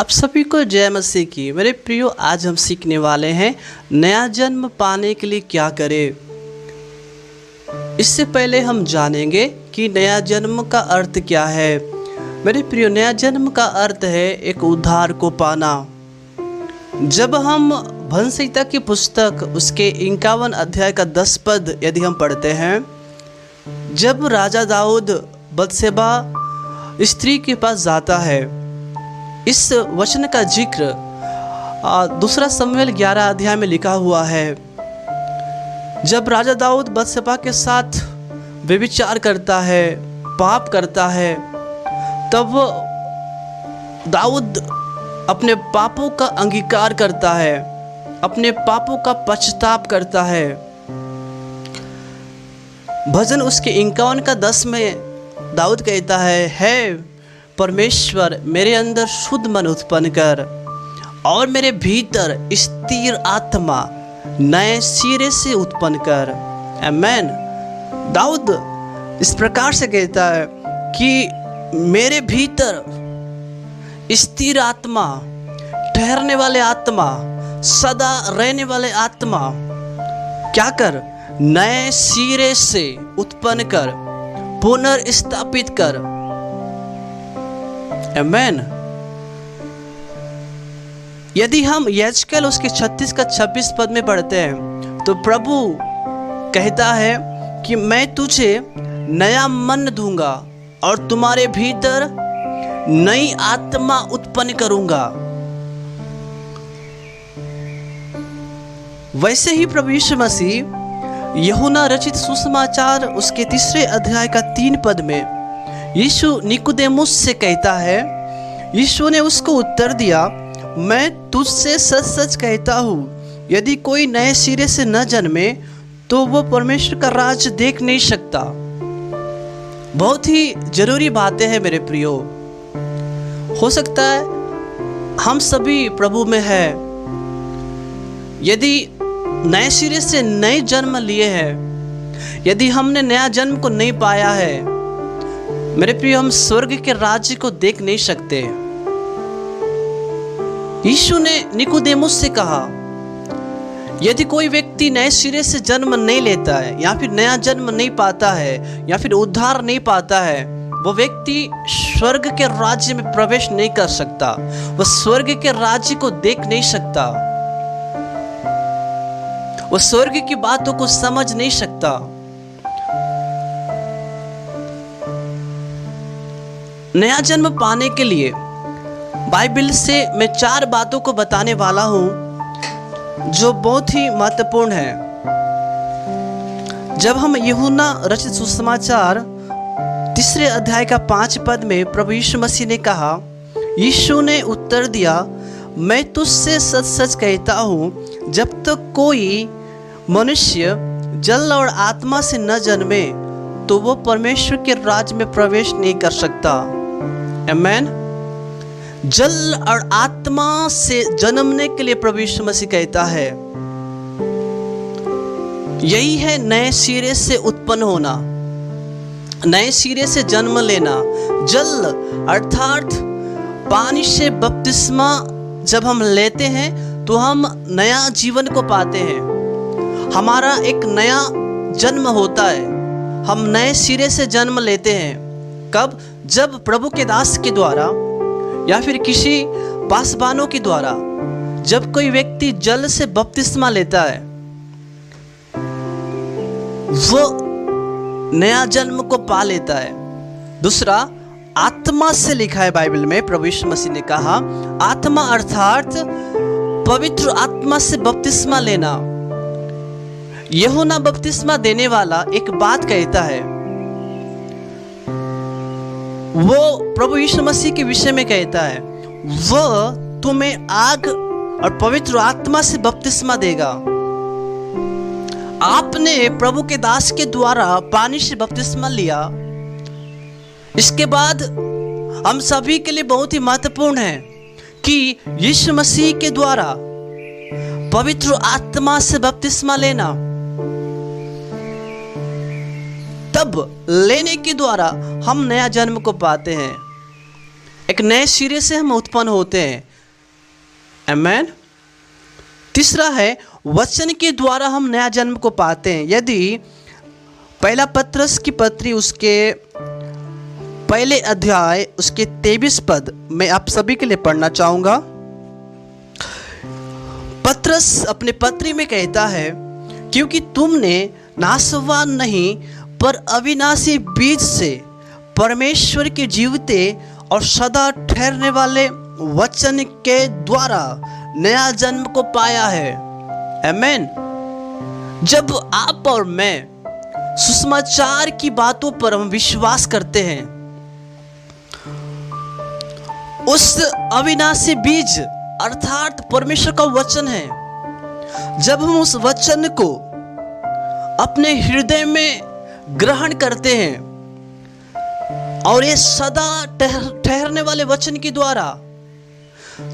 आप सभी को जय मसीह की। मेरे प्रियो, आज हम सीखने वाले हैं नया जन्म पाने के लिए क्या करें। इससे पहले हम जानेंगे कि नया जन्म का अर्थ क्या है। मेरे प्रियो, नया जन्म का अर्थ है एक उद्धार को पाना। जब हम भजन संहिता की पुस्तक उसके 51 अध्याय का 10 पद यदि हम पढ़ते हैं, जब राजा दाऊद बत्शेबा स्त्री के पास जाता है, इस वचन का जिक्र दूसरा शमूएल 11 अध्याय में लिखा हुआ है। जब राजा दाऊद बत्शेबा के साथ व्यभिचार करता है, पाप करता है, तब दाऊद अपने पापों का अंगीकार करता है, अपने पापों का पश्चाताप करता है। भजन उसके 51 का 10 में दाऊद कहता है परमेश्वर मेरे अंदर शुद्ध मन उत्पन्न कर और मेरे भीतर स्थिर आत्मा नए सिरे से उत्पन्न कर। आमीन। दाऊद इस प्रकार से कहता है कि मेरे भीतर स्थिर आत्मा, ठहरने वाले आत्मा, सदा रहने वाले आत्मा क्या कर, नए सिरे से उत्पन्न कर, पुनर्स्थापित कर। आमीन। यदि हम यजकेल उसके 36 का 26 पद में पढ़ते हैं तो प्रभु कहता है कि मैं तुझे नया मन दूंगा और तुम्हारे भीतर नई आत्मा उत्पन्न करूंगा। वैसे ही प्रभु यीशु मसीह यूहन्ना रचित सुसमाचार उसके 3 अध्याय का 3 पद में यीशु निकोदेमुस से कहता है, यीशु ने उसको उत्तर दिया, मैं तुझसे सच सच कहता हूँ, यदि कोई नए सिरे से न जन्मे तो वो परमेश्वर का राज देख नहीं सकता। बहुत ही जरूरी बातें हैं मेरे प्रियो। हो सकता है हम सभी प्रभु में हैं, यदि नए सिरे से नए जन्म लिए हैं, यदि हमने नया जन्म को नहीं पाया है, मेरे प्रिय, हम स्वर्ग के राज्य को देख नहीं सकते। यीशु ने निकोदेमुस से कहा, यदि कोई व्यक्ति नए सिरे से जन्म नहीं लेता है या फिर नया जन्म नहीं पाता है या फिर उद्धार नहीं पाता है, वो व्यक्ति स्वर्ग के राज्य में प्रवेश नहीं कर सकता, वह स्वर्ग के राज्य को देख नहीं सकता, वह स्वर्ग की बातों को समझ नहीं सकता। नया जन्म पाने के लिए बाइबल से मैं 4 बातों को बताने वाला हूं जो बहुत ही महत्वपूर्ण है। जब हम यूहन्ना रचित सुसमाचार 3 अध्याय का 5 पद में प्रभु यीशु मसीह ने कहा, यीशु ने उत्तर दिया, मैं तुझसे सच सच कहता हूँ, जब तक कोई मनुष्य जल और आत्मा से न जन्मे तो वो परमेश्वर के राज्य में प्रवेश नहीं कर सकता। आमीन। जल और आत्मा से जन्मने के लिए प्रभु यीशु मसीह कहता है, यही है नए सिरे से उत्पन्न होना, नए सिरे से जन्म लेना। जल अर्थात पानी से बपतिस्मा जब हम लेते हैं तो हम नया जीवन को पाते हैं, हमारा एक नया जन्म होता है, हम नए सिरे से जन्म लेते हैं। कब? जब प्रभु के दास के द्वारा या फिर किसी पासवानों के द्वारा जब कोई व्यक्ति जल से बपतिस्मा लेता है, वो नया जन्म को पा लेता है। दूसरा, आत्मा से लिखा है बाइबल में, प्रभु यीशु मसीह ने कहा, आत्मा अर्थात पवित्र आत्मा से बपतिस्मा लेना। यूहन्ना बपतिस्मा देने वाला एक बात कहता है, वो प्रभु यीशु मसीह के विषय में कहता है, वो तुम्हें आग और पवित्र आत्मा से बपतिस्मा देगा। आपने प्रभु के दास के द्वारा पानी से बपतिस्मा लिया। इसके बाद हम सभी के लिए बहुत ही महत्वपूर्ण है कि यीशु मसीह के द्वारा पवित्र आत्मा से बपतिस्मा लेना। तब लेने के द्वारा हम नया जन्म को पाते हैं, एक नए सिरे से हम उत्पन्न होते हैं। आमेन। तीसरा है वचन के द्वारा हम नया जन्म को पाते हैं। यदि पहला पत्रस की पत्री उसके पहले अध्याय उसके 23 पद मैं आप सभी के लिए पढ़ना चाहूँगा। पत्रस अपने पत्री में कहता है, क्योंकि तुमने नाशवान नहीं पर अविनाशी बीज से परमेश्वर के जीवते और सदा ठहरने वाले वचन के द्वारा नया जन्म को पाया है। आमेन। जब आप और मैं सुसमाचार की बातों पर हम विश्वास करते हैं, उस अविनाशी बीज अर्थात परमेश्वर का वचन है, जब हम उस वचन को अपने हृदय में ग्रहण करते हैं और ये सदा ठहरने वाले वचन के द्वारा,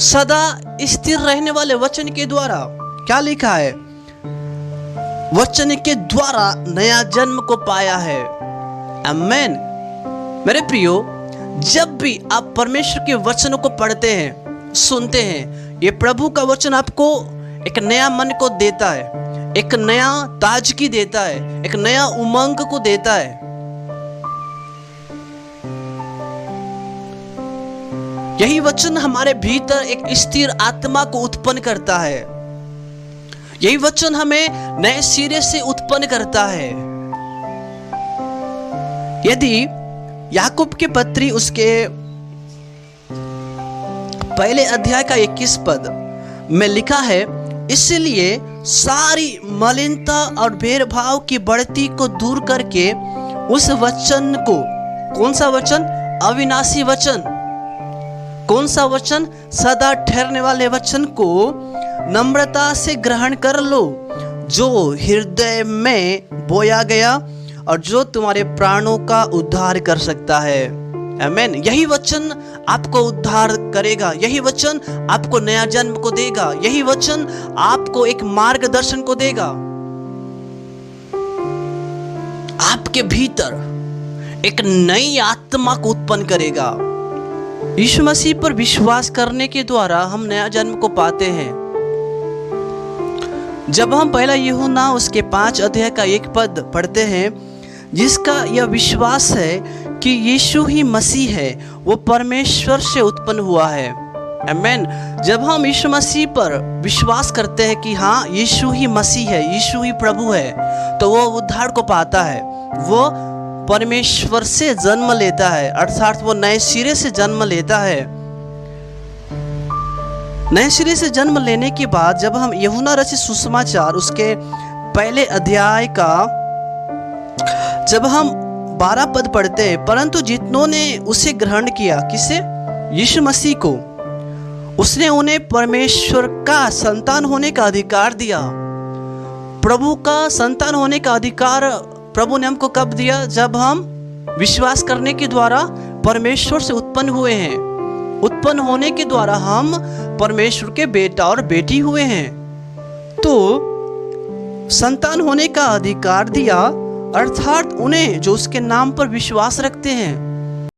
सदा स्थिर रहने वाले वचन के द्वारा, क्या लिखा है, वचन के द्वारा नया जन्म को पाया है। आमेन। मेरे प्रियो, जब भी आप परमेश्वर के वचनों को पढ़ते हैं, सुनते हैं, ये प्रभु का वचन आपको एक नया मन को देता है, एक नया ताजगी देता है, एक नया उमंग को देता है। यही वचन हमारे भीतर एक स्थिर आत्मा को उत्पन्न करता है। यही वचन हमें नए सिरे से उत्पन्न करता है। यदि याकूब के पत्री उसके पहले अध्याय का 21 पद में लिखा है, इसलिए सारी मलिनता और भेदभाव की बढ़ती को दूर करके उस वचन को, कौन सा वचन, अविनाशी वचन, कौन सा वचन, सदा ठहरने वाले वचन को नम्रता से ग्रहण कर लो, जो हृदय में बोया गया और जो तुम्हारे प्राणों का उद्धार कर सकता है। आमेन। यही वचन आपको उद्धार करेगा, यही वचन आपको नया जन्म को देगा, यही वचन आपको एक मार्गदर्शन को देगा। आपके भीतर एक नई आत्मा को उत्पन्न करेगा। यीशु मसीह पर विश्वास करने के द्वारा हम नया जन्म को पाते हैं। जब हम पहला यूहन्ना उसके 5 अध्याय का 1 पद पढ़ते हैं, जिसका यह विश्वास है कि यीशु ही मसीह है, वो परमेश्वर से उत्पन्न हुआ है। आमेन। जब हम यीशु मसीह पर विश्वास करते हैं कि हाँ, यीशु ही मसीह है, यीशु ही प्रभु है, तो वो उद्धार को पाता है, वो परमेश्वर से जन्म लेता है, अर्थात वो नए सिरे से जन्म लेता है। नए सिरे से जन्म लेने के बाद जब हम यूहन्ना रचित सुसमाचार उसके पहले अध्याय का जब हम 12 पद पढ़ते हैं, परंतु जितनों ने उसे ग्रहण किया, किसे, यीशु मसीह को, उसने उन्हें परमेश्वर का संतान होने का अधिकार दिया। प्रभु का संतान होने का अधिकार प्रभु ने हमको कब दिया? जब हम विश्वास करने के द्वारा परमेश्वर से उत्पन्न हुए हैं। उत्पन्न होने के द्वारा हम परमेश्वर के बेटा और बेटी हुए हैं। तो संतान होने का अधिकार दिया, अर्थात उन्हें जो उसके नाम पर विश्वास रखते हैं,